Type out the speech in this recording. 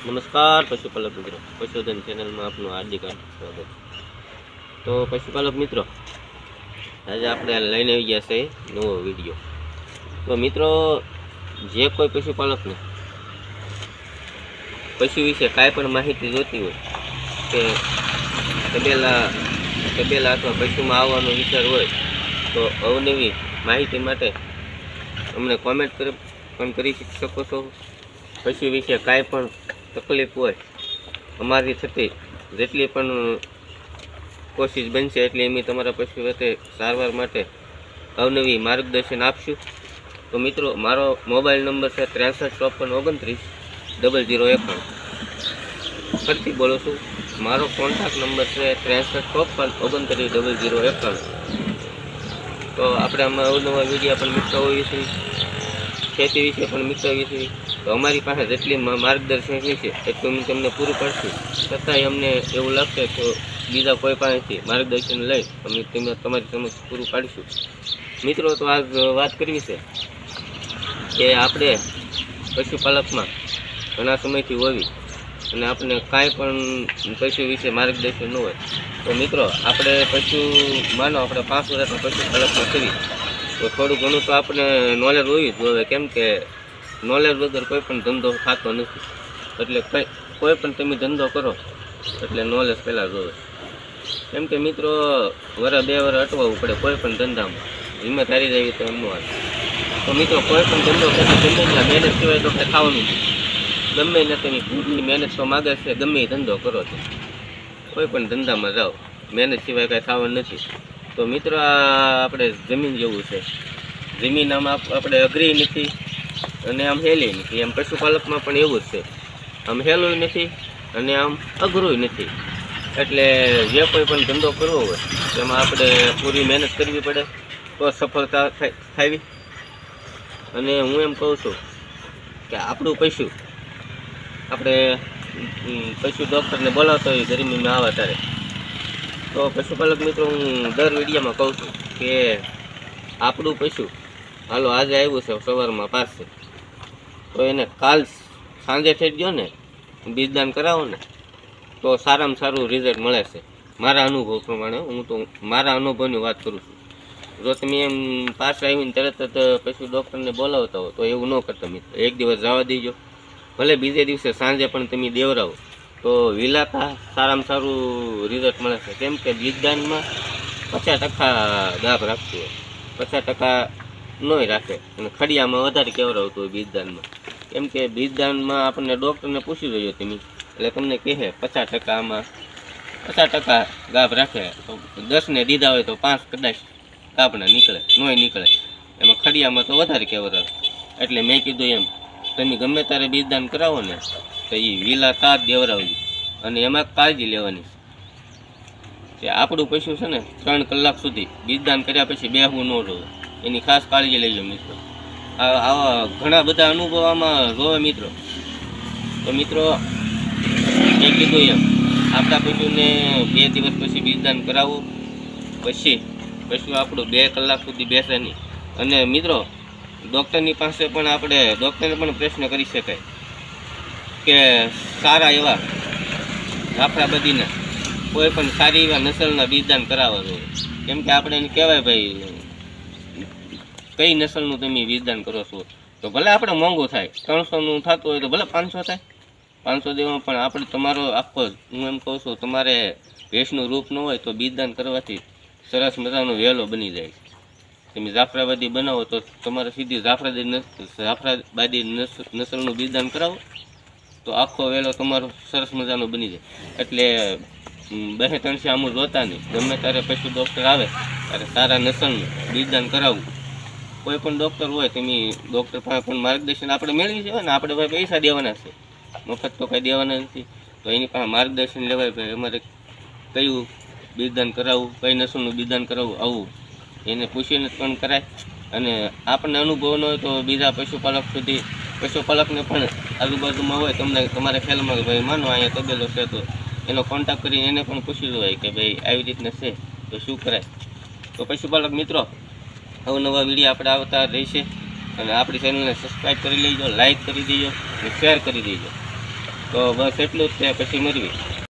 નમસ્કાર પશુપાલક મિત્રો, પશુધન ચેનલમાં આપનું હાર્દિક સ્વાગત. તો પશુપાલક મિત્રો, આજે આપણે લઈને આવી ગયા છે નવો વિડીયો. તો મિત્રો, જે કોઈ પશુપાલકને પશુ વિશે કાંઈ પણ માહિતી જોતી હોય કે તબેલા અથવા પશુમાં આવવાનો વિચાર હોય તો અવનવી માહિતી માટે અમને કોમેન્ટ પણ કરી શકો છો. પશુ વિશે કાંઈ પણ તકલીફ હોય, અમારી થતી જેટલી પણ કોશિશ બનશે એટલી અમે તમારા પશુ વચ્ચે સારવાર માટે અવનવી માર્ગદર્શન આપશું. તો મિત્રો, મારો મોબાઈલ નંબર છે 6354290051. ફરીથી બોલું છું, મારો કોન્ટેક્ટ નંબર છે 6354290051. તો આપણે આમાં અવનવા વિડીયો પણ મૂકતા હોઈએ છીએ, ખેતી વિશે પણ મૂકતા હોઈએ છીએ. તો અમારી પાસે જેટલી માર્ગદર્શન છે એટલું અમે તમને પૂરું પાડશું. છતાંય અમને એવું લાગશે તો બીજા કોઈ પાસેથી માર્ગદર્શન લઈ અમે તમારી સમક્ષ પૂરું પાડીશું. મિત્રો, તો આજ વાત કરવી છે કે આપણે પશુપાલકમાં ઘણા સમયથી હોવી અને આપણે કાંઈ પણ પશુ વિશે માર્ગદર્શન ન હોય. તો મિત્રો, આપણે પશુ માનો આપણે 5 વર્ષના પશુપાલકમાં કરી તો થોડું ઘણું તો આપણે નોલેજ હોવી જ જોઈએ. કેમ કે નોલેજ વગર કોઈ પણ ધંધો થતો નથી. એટલે કોઈ પણ તમે ધંધો કરો એટલે નોલેજ પહેલાં જોવે. કેમ કે મિત્રો, વરસ 2 વર્ષ અટવાવું પડે કોઈ પણ ધંધામાં, જિમ્મેદારી રહેવી તો એમનો હાથ. તો મિત્રો, કોઈ પણ ધંધો કરતા ગમે ત્યાં મહેનત સિવાય તો કંઈ ખાવાનું નથી. ગમે ને તમે પૂરી મહેનત તો માગે છે, ગમે એ ધંધો કરો છો, કોઈ પણ ધંધામાં જાઓ મહેનત સિવાય કાંઈ થવાનું નથી. તો મિત્રો, આ આપણે જમીન જેવું છે. જમીન આમ આપણે અઘરી નથી અને આમ હેલી નથી. એમ પશુપાલકમાં પણ એવું જ છે, આમ હેલું નથી અને આમ અઘરું નથી. એટલે જે કોઈ પણ ધંધો કરવો હોય તેમાં આપણે પૂરી મહેનત કરવી પડે તો સફળતા થાય. અને હું એમ કહું છું કે આપણું પશુ આપણે પશુ ડૉક્ટરને બોલાવતા હોય ગરમીમાં આવે ત્યારે. તો પશુપાલક મિત્રો, હું દર વિડીયોમાં કહું છું કે આપણું પશુ હાલો આજે આવ્યું છે સવારમાં પાછું, તો એને કાલ સાંજે થઈ ગયો ને બીજદાન કરાવો ને તો સારામાં સારું રિઝલ્ટ મળે છે. મારા અનુભવ પ્રમાણે હું તો મારા અનુભવની વાત કરું છું. જો તમે એમ પાછા આવીને તરત જ પશુ ડૉક્ટરને બોલાવતા હો તો એવું ન કરતા મિત્રો. એક દિવસ જવા દેજો, ભલે બીજે દિવસે સાંજે પણ તમે દેવરાવો તો વિલાતા સારામાં સારું રિઝલ્ટ મળે છે. કેમ કે બીજદાનમાં 50% ગાભ રાખતું હોય, 50% નોય રાખે અને ખડિયામાં વધારે કેવરાવતું હોય બીજદાનમાં. કેમ કે બીજદાનમાં આપણને ડૉક્ટરને પૂછી જોઈએ તમે એટલે તમને કહે 50% આમાં 50% ગાભ રાખે. તો 10 ને દીધા હોય તો 5 કદાચ ગાભના નીકળે, નોય નીકળે. એમાં ખડિયામાં તો વધારે કેવરાવે. એટલે મેં કીધું એમ તમે ગમે ત્યારે બીજદાન કરાવો ને તો એ વિલા તાજ દેવરાવજો અને એમાં કાળજી લેવાની છે. આપણું પશુ છે ને 3 કલાક સુધી બીજદાન કર્યા પછી બેહવું ન જોવે, એની ખાસ કાળજી લેજો મિત્રો. આવા ઘણા બધા અનુભવ આમાં જોવે મિત્રો. તો મિત્રો, મેં કીધું એમ આપણા પશુને 2 દિવસ પછી બીજદાન કરાવવું, પછી પશુ આપણું 2 કલાક સુધી બેસે નહીં. અને મિત્રો, ડૉક્ટરની પાસે પણ આપણે ડૉક્ટરને પણ પ્રશ્ન કરી શકાય કે સારા એવા જાફરાબાદીના કોઈ પણ સારી એવા નસલના બીજદાન કરાવવા જોઈએ. કેમ કે આપણે એને કહેવાય ભાઈ કઈ નસલનું તમે બીજદાન કરો છો તો ભલે આપણે મોંઘું થાય, 300નું થતું હોય તો ભલે 500 થાય, 500 દેવામાં પણ આપણે તમારો આખો હું એમ કહું છું તમારે ભેંસનું રૂપ ન હોય તો બીજદાન કરવાથી સરસ મજાનો વહેલો બની જાય. તમે જાફરાબાદી બનાવો તો તમારે સીધી જાફરાબાદી નસલનું બીજદાન કરાવો તો આખો વેલો તમારો સરસ મજાનો બની જાય. એટલે 2-3 આમું જોતા નહીં, ગમે ત્યારે પશુ ડૉક્ટર આવે ત્યારે સારા નસલનું બીજદાન કરાવવું. કોઈ પણ ડૉક્ટર હોય તમે ડૉક્ટર પાસે પણ માર્ગદર્શન આપણે મેળવી છે ને, આપણે ભાઈ પૈસા દેવાના છે, મફત તો કંઈ દેવાના નથી. તો એની પાસે માર્ગદર્શન લેવાય ભાઈ અમારે કયું બીજદાન કરાવવું, કઈ નસલનું બીજદાન કરાવવું, આવું એને પૂછીને પણ કરાય. અને આપણને અનુભવ ન હોય તો બીજા પશુપાલકને પણ આજુબાજુમાં હોય તમને તમારા ખ્યાલમાં ભાઈ માનો અહીંયા તબેલો છે તો એનો કોન્ટેક્ટ કરીને એને પણ પૂછી લેવાય કે ભાઈ આવી રીતના છે તો શું કરાય. તો પશુપાલક મિત્રો, અવનવા વિડીયો આપણે આવતા રહેશે અને આપણી ચેનલને સબસ્ક્રાઈબ કરી લેજો, લાઈક કરી દેજો અને શેર કરી દેજો. તો બસ એટલું જ છે, પછી મરવી.